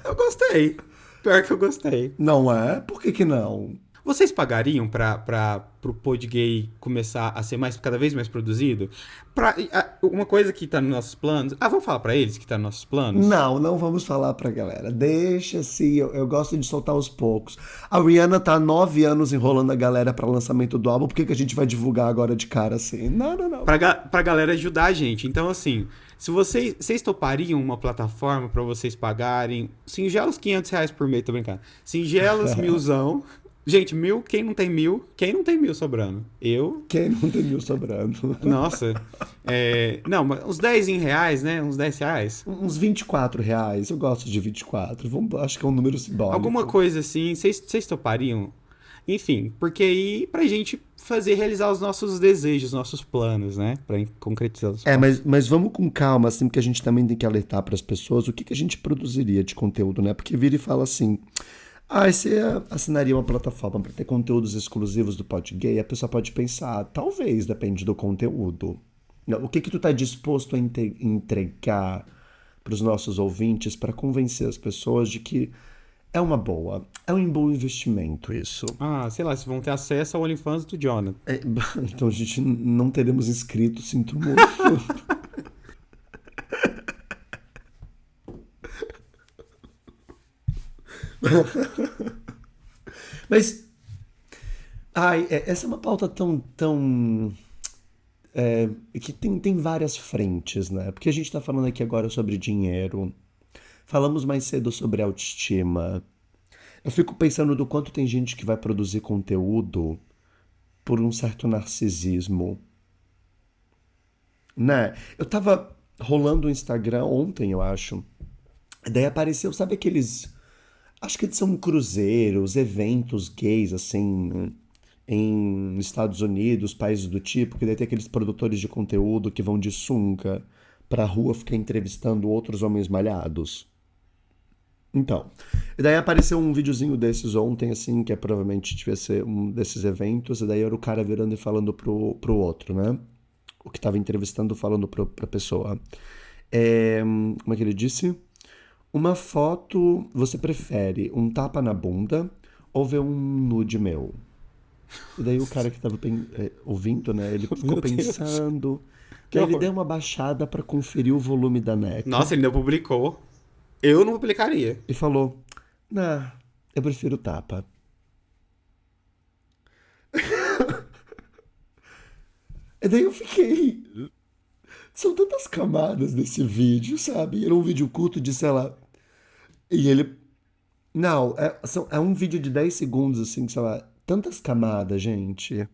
Eu gostei. Pior que eu gostei. Não é? Por que que não? Vocês pagariam pro pod gay começar a ser cada vez mais produzido? Uma coisa que tá nos nossos planos. Ah, vamos falar pra eles que tá nos nossos planos? Não, não vamos falar pra galera. Deixa assim, eu gosto de soltar aos poucos. A Rihanna tá há 9 anos enrolando a galera pra lançamento do álbum. Por que que a gente vai divulgar agora de cara assim? Não, não, não. Pra galera ajudar a gente. Então, assim, se vocês topariam uma plataforma pra vocês pagarem singelos R$ 500 por mês, tô brincando. Singelos milzão. Gente, 1.000, quem não tem 1.000? Quem não tem 1.000 sobrando? Eu? Quem não tem mil sobrando? Nossa. Não, mas uns 10 em reais, né? Uns R$ 10. Uns R$ 24. Eu gosto de 24. Acho que é um número Alguma simbólico. coisa assim, vocês topariam? Enfim, porque aí pra gente realizar os nossos desejos, nossos planos, né? Pra concretizar os É, planos. mas vamos com calma, assim, porque a gente também tem que alertar para as pessoas o que que a gente produziria de conteúdo, né? Porque vira e fala assim: ah, você assinaria uma plataforma para ter conteúdos exclusivos do Podgay? A pessoa pode pensar, talvez, depende do conteúdo. O que que tu tá disposto a entregar para os nossos ouvintes para convencer as pessoas de que é uma boa, é um bom investimento isso. Ah, sei lá, vocês vão ter acesso ao OnlyFans do Jonathan. É, então a gente não teremos inscritos, sinto muito. Mas, ai, essa é uma pauta que tem várias frentes, né? Porque a gente tá falando aqui agora sobre dinheiro, falamos mais cedo sobre autoestima. Eu fico pensando do quanto tem gente que vai produzir conteúdo por um certo narcisismo, né? Eu tava rolando o Instagram ontem, eu acho. Daí apareceu, sabe aqueles. Acho que são cruzeiros, eventos gays, assim, em Estados Unidos, países do tipo, que daí tem aqueles produtores de conteúdo que vão de sunga pra rua ficar entrevistando outros homens malhados. Então, e daí apareceu um videozinho desses ontem, assim, que provavelmente devia ser um desses eventos, e daí era o cara virando e falando pro outro, né? O que tava entrevistando falando pra pessoa. Como é que ele disse? Uma foto, você prefere um tapa na bunda ou ver um nude meu? E daí o cara que tava ouvindo, né? Ele ficou Meu Deus, pensando. que Daí ele horror. deu uma baixada pra conferir o volume da neca Nossa, ele não publicou. Eu não publicaria. e falou: Nah, eu prefiro tapa. E daí eu fiquei. São tantas camadas nesse vídeo, sabe? Era um vídeo curto de, sei lá. E ele. Não, é um vídeo de 10 segundos, assim, sei lá. Tantas camadas, gente.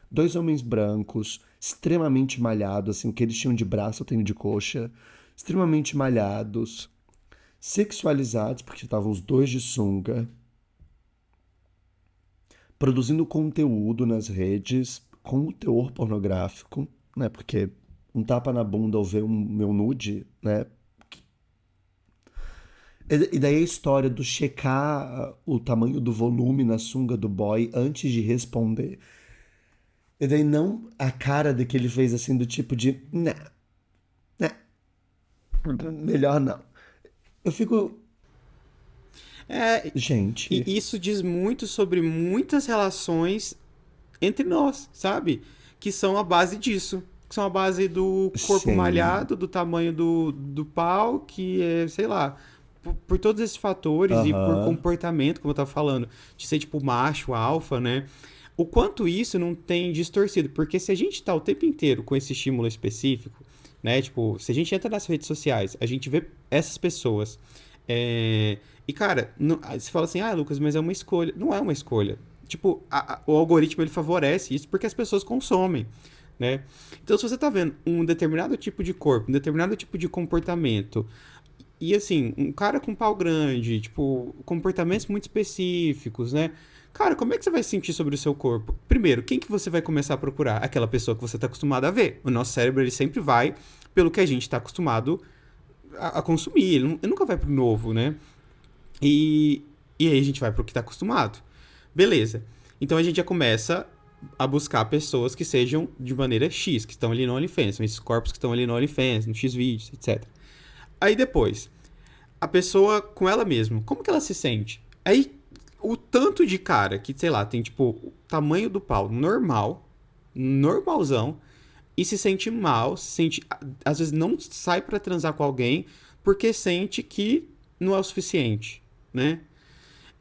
Dois homens brancos, extremamente malhados, assim, o que eles tinham de braço eu tenho de coxa. Extremamente malhados, sexualizados, porque estavam os dois de sunga, produzindo conteúdo nas redes com o teor pornográfico, né? Porque um tapa na bunda ou ver um meu nude, né? E daí a história do checar o tamanho do volume na sunga do boy antes de responder. E daí não a cara de que ele fez assim do tipo de, né, né, melhor não. Eu fico, É, e gente, isso diz muito sobre muitas relações entre nós, sabe? Que são a base disso. que são a base do corpo Sim. malhado, do tamanho do pau, que é, sei lá, por todos esses fatores e por Aham. comportamento, como eu tava falando, de ser tipo macho, alfa, né? O quanto isso não tem distorcido, porque se a gente tá o tempo inteiro com esse estímulo específico, né? Tipo, se a gente entra nas redes sociais, a gente vê essas pessoas. é, E, cara, você fala assim, ah, Lucas, mas é uma escolha. Não é uma escolha. Tipo, o algoritmo ele favorece isso porque as pessoas consomem, né? Então, se você tá vendo um determinado tipo de corpo, um determinado tipo de comportamento, e assim, um cara com pau grande, tipo, comportamentos muito específicos, né? Cara, como é que você vai se sentir sobre o seu corpo? Primeiro, quem que você vai começar a procurar? Aquela pessoa que você está acostumado a ver. O nosso cérebro, ele sempre vai pelo que a gente está acostumado a consumir. Ele nunca vai pro novo, né? E, e aí a gente vai pro que está acostumado. Beleza. Então a gente já começa a buscar pessoas que sejam de maneira X, que estão ali no OnlyFans. São esses corpos que estão ali no OnlyFans, no Xvideos, etc. Aí depois, a pessoa com ela mesma, como que ela se sente? Aí, o tanto de cara que, sei lá, tem tipo o tamanho do pau normal, normalzão, e se sente mal, se sente, às vezes não sai pra transar com alguém porque sente que não é o suficiente, né?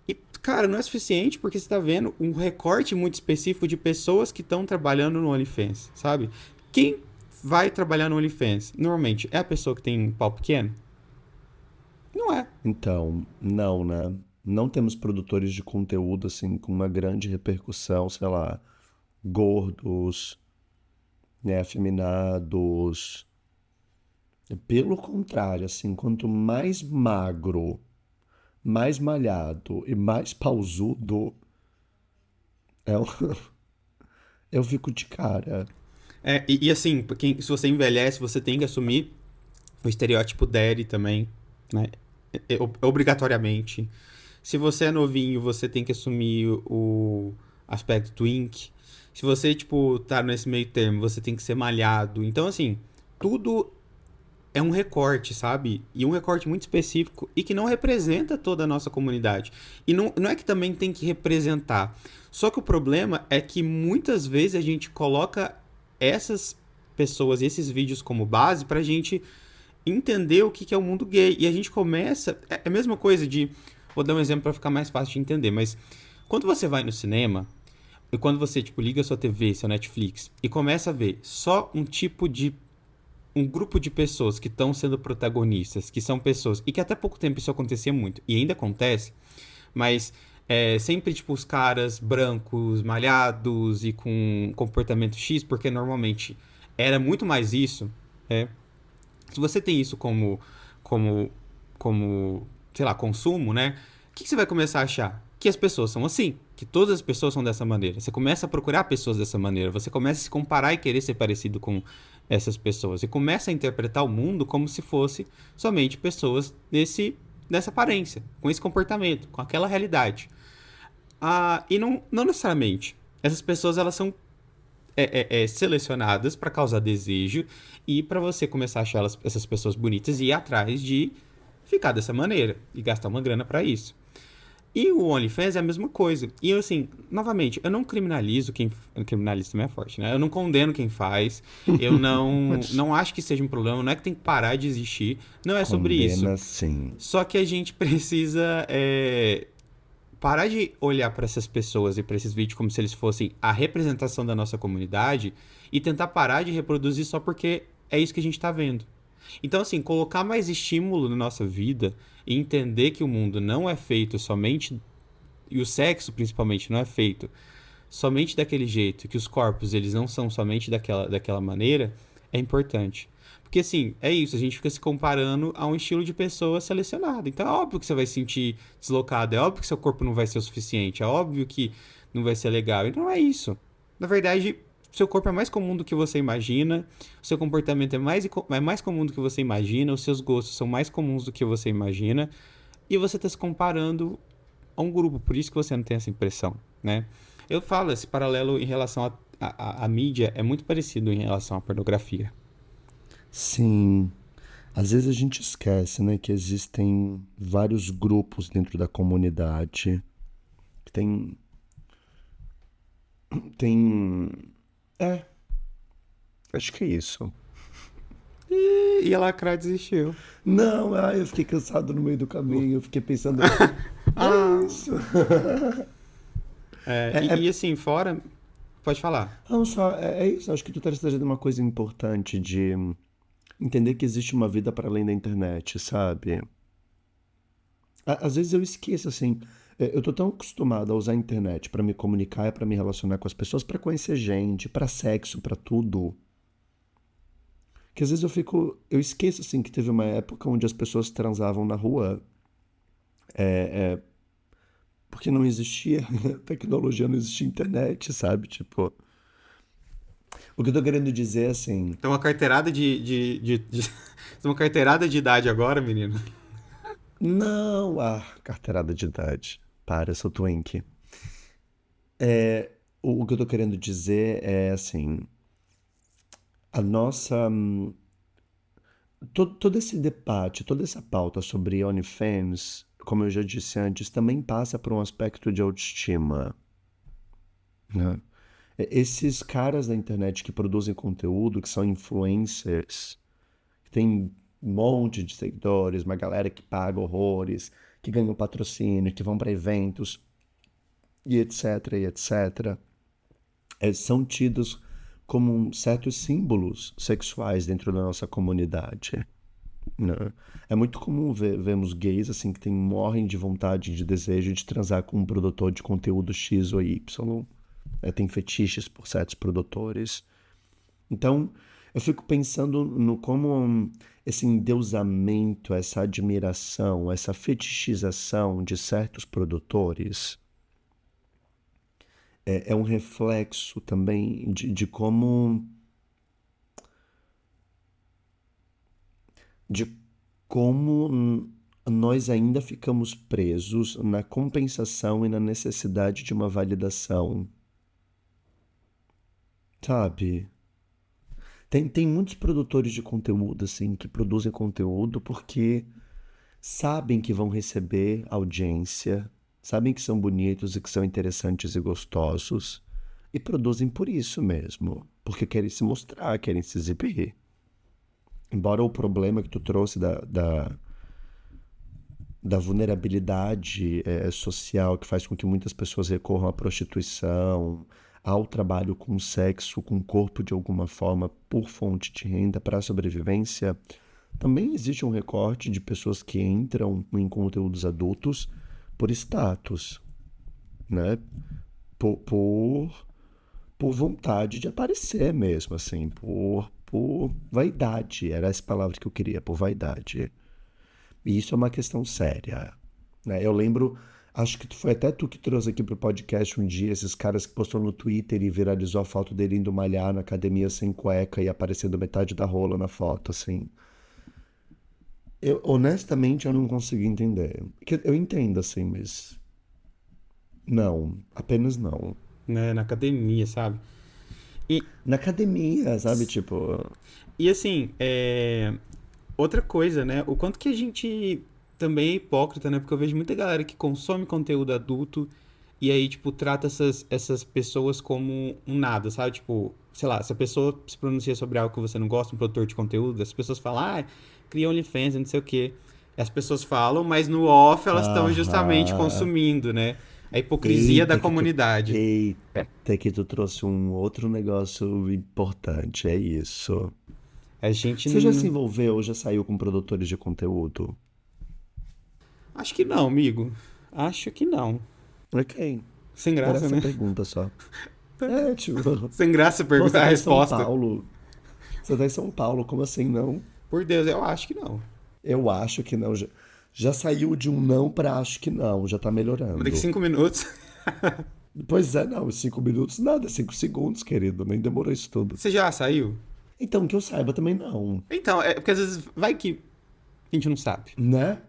E, cara, não é suficiente porque você tá vendo um recorte muito específico de pessoas que estão trabalhando no OnlyFans, sabe? Quem vai trabalhar no OnlyFans, normalmente, é a pessoa que tem um pau pequeno? Não é. Então, não, né? Não temos produtores de conteúdo assim com uma grande repercussão, sei lá, gordos, né, afeminados. Pelo contrário, assim, quanto mais magro, mais malhado e mais pausudo, eu, eu fico de cara. Assim, se você envelhece, você tem que assumir o estereótipo daddy também, né? Obrigatoriamente. Se você é novinho, você tem que assumir o aspecto twink. Se você, tipo, tá nesse meio termo, você tem que ser malhado. Então, assim, tudo é um recorte, sabe? E um recorte muito específico e que não representa toda a nossa comunidade. E não é que também tem que representar. Só que o problema é que muitas vezes a gente coloca essas pessoas, esses vídeos como base pra gente entender o que é o mundo gay. E a gente começa. É a mesma coisa de. Vou dar um exemplo pra ficar mais fácil de entender, mas quando você vai no cinema, e quando você, tipo, liga a sua TV, seu Netflix, e começa a ver só um tipo de um grupo de pessoas que estão sendo protagonistas, que são pessoas, e que até pouco tempo isso acontecia muito, e ainda acontece, mas sempre tipo os caras brancos, malhados e com comportamento X, porque normalmente era muito mais isso. é. Se você tem isso como, como, sei lá, consumo, né? O que você vai começar a achar? Que as pessoas são assim, que todas as pessoas são dessa maneira. Você começa a procurar pessoas dessa maneira, você começa a se comparar e querer ser parecido com essas pessoas. E começa a interpretar o mundo como se fosse somente pessoas dessa aparência, com esse comportamento, com aquela realidade. E não necessariamente. Essas pessoas elas são selecionadas para causar desejo e para você começar a achar essas pessoas bonitas e ir atrás de ficar dessa maneira e gastar uma grana para isso. E o OnlyFans é a mesma coisa. E assim, novamente, eu não criminalizo quem. Criminalizo também é forte, né? Eu não condeno quem faz. Eu Mas não acho que seja um problema. Não é que tem que parar de existir. Não é sobre isso. condena sim. Só que a gente precisa parar de olhar para essas pessoas e para esses vídeos como se eles fossem a representação da nossa comunidade e tentar parar de reproduzir só porque é isso que a gente está vendo. Então, assim, colocar mais estímulo na nossa vida e entender que o mundo não é feito somente, e o sexo principalmente não é feito somente daquele jeito, que os corpos eles não são somente daquela maneira, é importante. Porque assim, é isso, a gente fica se comparando a um estilo de pessoa selecionada. Então é óbvio que você vai se sentir deslocado, é óbvio que seu corpo não vai ser o suficiente, é óbvio que não vai ser legal. E não é isso. Na verdade, seu corpo é mais comum do que você imagina, o seu comportamento é mais comum do que você imagina, os seus gostos são mais comuns do que você imagina, e você está se comparando a um grupo, por isso que você não tem essa impressão, né? Eu falo, esse paralelo em relação à mídia é muito parecido em relação à pornografia. Sim. Às vezes a gente esquece, né, que existem vários grupos dentro da comunidade. Que tem. É. Acho que é isso. E a Lacraia desistiu. Não, eu fiquei cansado no meio do caminho, eu fiquei pensando, é Ah, isso. é, É, e é, assim, fora. Pode falar. não, só, é isso, acho que tu tá trazendo uma coisa importante de entender que existe uma vida para além da internet, sabe? Às vezes eu esqueço, assim, eu tô tão acostumado a usar a internet para me comunicar, para me relacionar com as pessoas, para conhecer gente, para sexo, para tudo, que às vezes eu esqueço, assim, que teve uma época onde as pessoas transavam na rua, porque não existia tecnologia, não existia internet, sabe? Tipo, o que eu tô querendo dizer, é assim, Tem uma carteirada Tem uma carteirada de idade agora, menino. não, carteirada de idade, para, eu sou twink. O que eu tô querendo dizer é, assim, a nossa todo esse debate, toda essa pauta sobre OnlyFans, como eu já disse antes, também passa por um aspecto de autoestima, né? Esses caras da internet que produzem conteúdo, que são influencers, que tem um monte de seguidores, uma galera que paga horrores, que ganham patrocínio, que vão para eventos e etc, e etc, são tidos como certos símbolos sexuais dentro da nossa comunidade, né? É muito comum vermos gays assim que morrem de vontade, de desejo de transar com um produtor de conteúdo X ou Y. Tem fetiches por certos produtores. Então, eu fico pensando no como esse endeusamento, essa admiração, essa fetichização de certos produtores é um reflexo também de como nós ainda ficamos presos na compensação e na necessidade de uma validação, sabe? Tem muitos produtores de conteúdo, assim, que produzem conteúdo porque sabem que vão receber audiência, sabem que são bonitos e que são interessantes e gostosos, e produzem por isso mesmo, porque querem se mostrar, querem se exibir. Embora o problema que tu trouxe da vulnerabilidade social que faz com que muitas pessoas recorram à prostituição, ao trabalho com sexo, com o corpo de alguma forma, por fonte de renda para a sobrevivência, também existe um recorte de pessoas que entram em conteúdos adultos por status, né? Por, por, por vontade de aparecer mesmo, assim, por vaidade. Era essa palavra que eu queria, por vaidade. E isso é uma questão séria, né? Eu lembro, acho que foi até tu que trouxe aqui pro podcast um dia esses caras que postou no Twitter e viralizou a foto dele indo malhar na academia sem cueca e aparecendo metade da rola na foto, assim. Honestamente, eu não consigo entender. Eu entendo, assim, mas não, apenas não. Né, na academia, sabe? E, Na academia, sabe, tipo, e assim, outra coisa, né? O quanto que a gente também é hipócrita, né? Porque eu vejo muita galera que consome conteúdo adulto e aí, tipo, trata essas pessoas como um nada, sabe? Tipo, sei lá, se a pessoa se pronuncia sobre algo que você não gosta, um produtor de conteúdo, as pessoas falam, cria OnlyFans, não sei o quê. E as pessoas falam, mas no off elas estão justamente aham. consumindo, né? A hipocrisia da Eita que tu, comunidade. eita que tu trouxe um outro negócio importante, é isso. A gente. Você já se envolveu ou já saiu com produtores de conteúdo? Acho que não, amigo. Acho que não. Ok. Sem Era graça, essa né? pergunta só. Tipo, Sem graça pô, você perguntar a tá em São resposta. Paulo. Você tá em São Paulo, como assim não? Por Deus, eu acho que não. Eu acho que não. Já saiu de um não pra acho que não, já tá Mas daqui melhorando. 5 minutos. Pois é, não, 5 minutos nada, 5 segundos, querido, nem demorou isso tudo. Você já saiu? Então, que eu saiba também não, Então, é porque às vezes vai que a gente não sabe. né?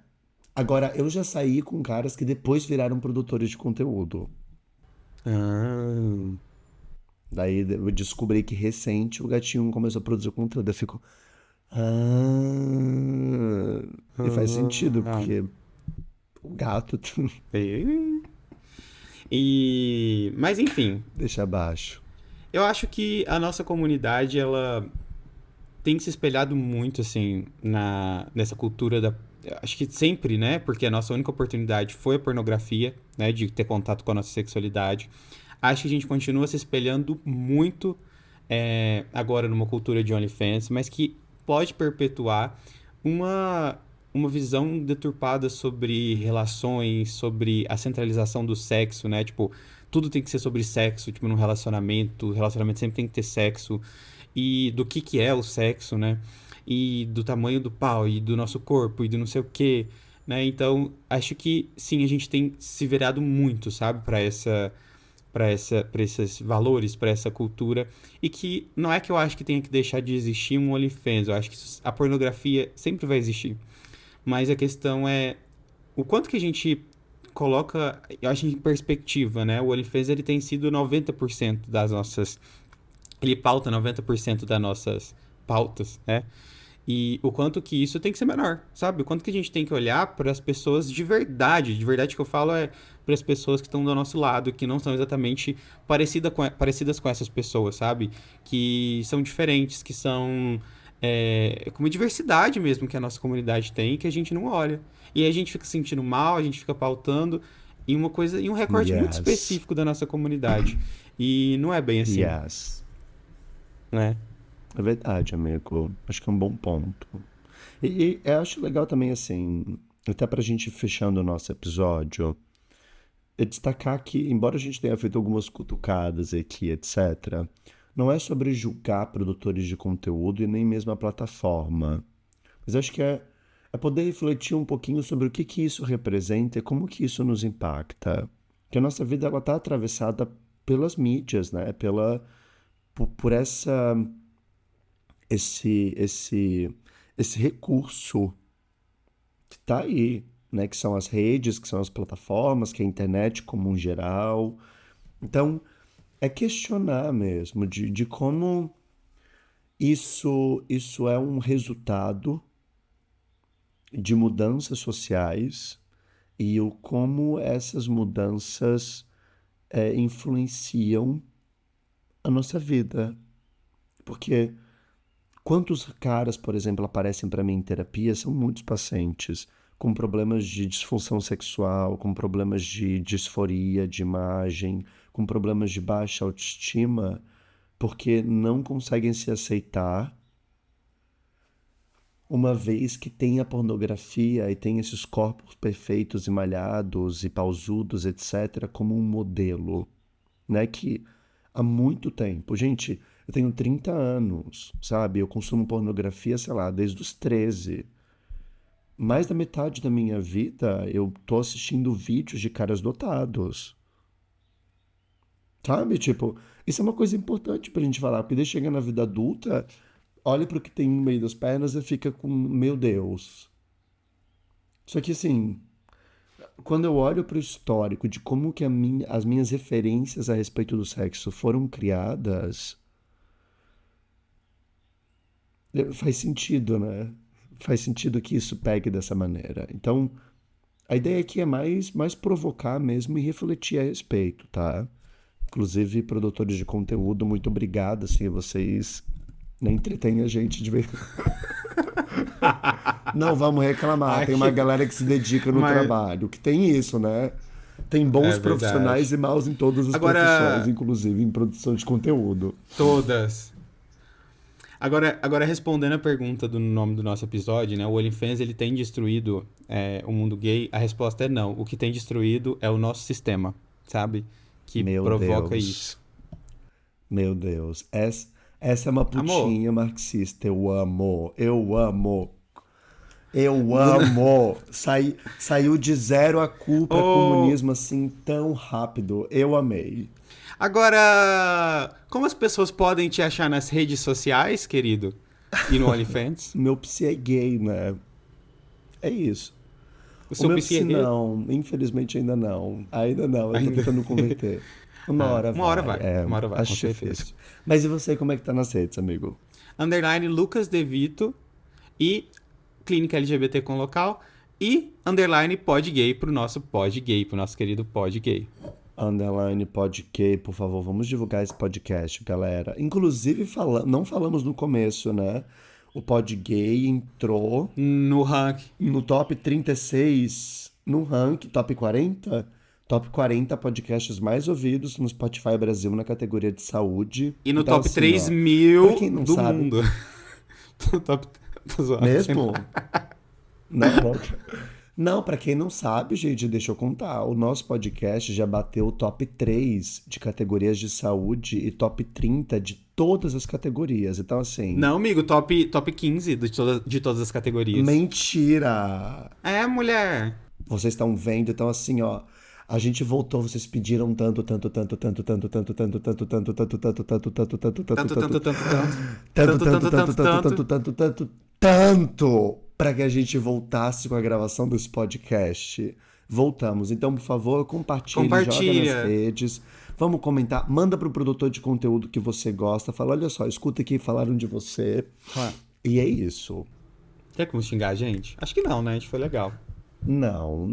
Agora, eu já saí com caras que depois viraram produtores de conteúdo. Ah, Daí eu descobri que recente o gatinho começou a produzir conteúdo. Eu fico. Ah. E faz sentido, ah, porque o gato e... Mas enfim, deixa abaixo. Eu acho que a nossa comunidade, ela tem se espelhado muito, assim, nessa cultura da... Acho que sempre, né? Porque a nossa única oportunidade foi a pornografia, né? De ter contato com a nossa sexualidade. Acho que a gente continua se espelhando muito agora numa cultura de OnlyFans, mas que pode perpetuar uma, uma visão deturpada sobre relações, sobre a centralização do sexo, né? Tipo, tudo tem que ser sobre sexo, tipo, num relacionamento. O relacionamento sempre tem que ter sexo. E do que é o sexo, né? E do tamanho do pau, e do nosso corpo, e do não sei o quê, né? Então, acho que, sim, a gente tem se virado muito, sabe? Para esses valores, para essa cultura, e que não é que eu acho que tenha que deixar de existir um OnlyFans, eu acho que a pornografia sempre vai existir, mas a questão é o quanto que a gente coloca, eu acho em perspectiva, né? O OnlyFans ele tem sido 90% das nossas, ele pauta 90% das nossas pautas, né? E o quanto que isso tem que ser menor, sabe? O quanto que a gente tem que olhar para as pessoas de verdade que eu falo é para as pessoas que estão do nosso lado, que não são exatamente parecidas com essas pessoas, sabe? Que são diferentes, que são como diversidade mesmo que a nossa comunidade tem, que a gente não olha. E aí a gente fica se sentindo mal, a gente fica pautando em uma coisa, em um recorte muito Yes. específico da nossa comunidade. E não é bem assim, Yes. né? É verdade, amigo. Acho que é um bom ponto. E eu acho legal também, assim, até pra gente ir fechando o nosso episódio, é destacar que, embora a gente tenha feito algumas cutucadas aqui, etc., não é sobre julgar produtores de conteúdo e nem mesmo a plataforma. Mas acho que é poder refletir um pouquinho sobre o que que isso representa e como que isso nos impacta. Que a nossa vida ela está atravessada pelas mídias, né? Por esse, esse, esse recurso que está aí, né? Que são as redes, que são as plataformas, que é a internet como um geral. Então, é questionar mesmo de como isso é um resultado de mudanças sociais e o como essas mudanças influenciam a nossa vida. Porque quantos caras, por exemplo, aparecem para mim em terapia, são muitos pacientes com problemas de disfunção sexual, com problemas de disforia de imagem, com problemas de baixa autoestima, porque não conseguem se aceitar uma vez que tem a pornografia e tem esses corpos perfeitos e malhados e pausudos, etc., como um modelo, né? Que há muito tempo. Gente, eu tenho 30 anos, sabe? Eu consumo pornografia, sei lá, desde os 13. Mais da metade da minha vida eu tô assistindo vídeos de caras dotados, sabe? Tipo, isso é uma coisa importante pra gente falar, porque daí chega na vida adulta, olha pro que tem no meio das pernas e fica com, meu Deus. Só que assim, quando eu olho pro histórico de como que as minhas referências a respeito do sexo foram criadas, faz sentido, né? Faz sentido que isso pegue dessa maneira. Então, a ideia aqui é mais provocar mesmo e refletir a respeito, tá? Inclusive, produtores de conteúdo, muito obrigado, assim, vocês nem entretêm a gente de vez. Não vamos reclamar, Ai, tem uma galera que se dedica no mas trabalho, que tem isso, né? Tem é bons profissionais verdade. e maus em todas as profissões, Agora, inclusive em produção de conteúdo. todas. Agora respondendo a pergunta do nome do nosso episódio, né? O OnlyFans, ele tem destruído o mundo gay? A resposta é não. O que tem destruído é o nosso sistema, sabe? Que Meu provoca Deus, isso. meu Deus. Essa é uma Amor, putinha marxista. Eu amo, eu amo. Eu do... amo! Saiu de zero a cu pra oh, comunismo assim tão rápido. Eu amei. agora, como as pessoas podem te achar nas redes sociais, querido? E no OnlyFans? Meu psi é gay, né? É isso. O O seu meu PC é psi gay? não, infelizmente ainda não. Ainda não, eu tô Ainda. tentando converter. Uma hora Uma hora vai, vai, uma hora vai, com acho certeza. difícil. Mas e você, como é que tá nas redes, amigo? Underline Lucas De Vito e Clínica LGBT com local e underline pod gay pro nosso pod gay, pro nosso querido pod gay. Underline Podcast, por favor, vamos divulgar esse podcast, galera. Inclusive, não falamos no começo, né? O Podgay entrou No ranking. no top 36, no ranking, top 40? Top 40 podcasts mais ouvidos no Spotify Brasil na categoria de saúde. E no Então, top assim, 3 ó, mil pra quem não do sabe- mundo. No top... Tô zoando. Mesmo? Não. Não, pra quem não sabe, gente, deixa eu contar. O nosso podcast já bateu o top 3 de categorias de saúde e top 30 de todas as categorias. Então, assim. Não, amigo, top 15 de todas as categorias. Mentira! É, mulher. Vocês estão vendo, então assim, ó. A gente voltou, vocês pediram tanto, tanto, tanto, tanto, tanto, tanto, tanto, tanto, tanto, tanto, tanto, tanto, tanto, tanto, tanto, Tanto, tanto, tanto, tanto. tanto, tanto, tanto, tanto, tanto, tanto, para que a gente voltasse com a gravação desse podcast. Voltamos. Então, por favor, compartilhe, joga Compartilha. nas redes. Vamos comentar, manda pro produtor de conteúdo que você gosta, fala, olha só, escuta aqui, falaram de você. E é isso. Tem como xingar a gente? Acho que não, né? A gente foi legal. Não.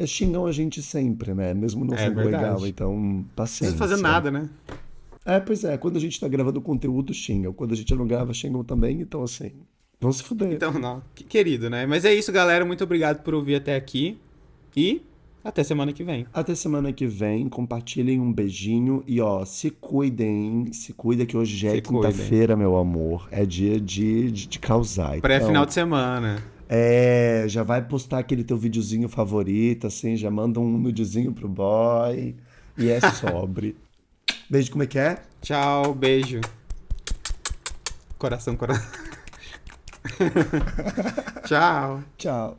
Xingam a gente sempre, né? Mesmo não sendo verdade. legal, então Não paciência. precisa fazer nada, né? Pois é, quando a gente tá gravando conteúdo, xingam. Quando a gente não grava, xingam também, então assim, vão se fuder. Então, não. Querido, né? Mas é isso, galera. Muito obrigado por ouvir até aqui. E até semana que vem. Até semana que vem, compartilhem um beijinho e ó, se cuidem, se cuida que hoje já é Se cuidem. quinta-feira, meu amor. É dia de causar. Pré-final Então, de semana. já vai postar aquele teu videozinho favorito, assim, já manda um nudezinho pro boy e é sobre. Beijo, como é que é? Tchau, beijo. Coração. Tchau. Tchau.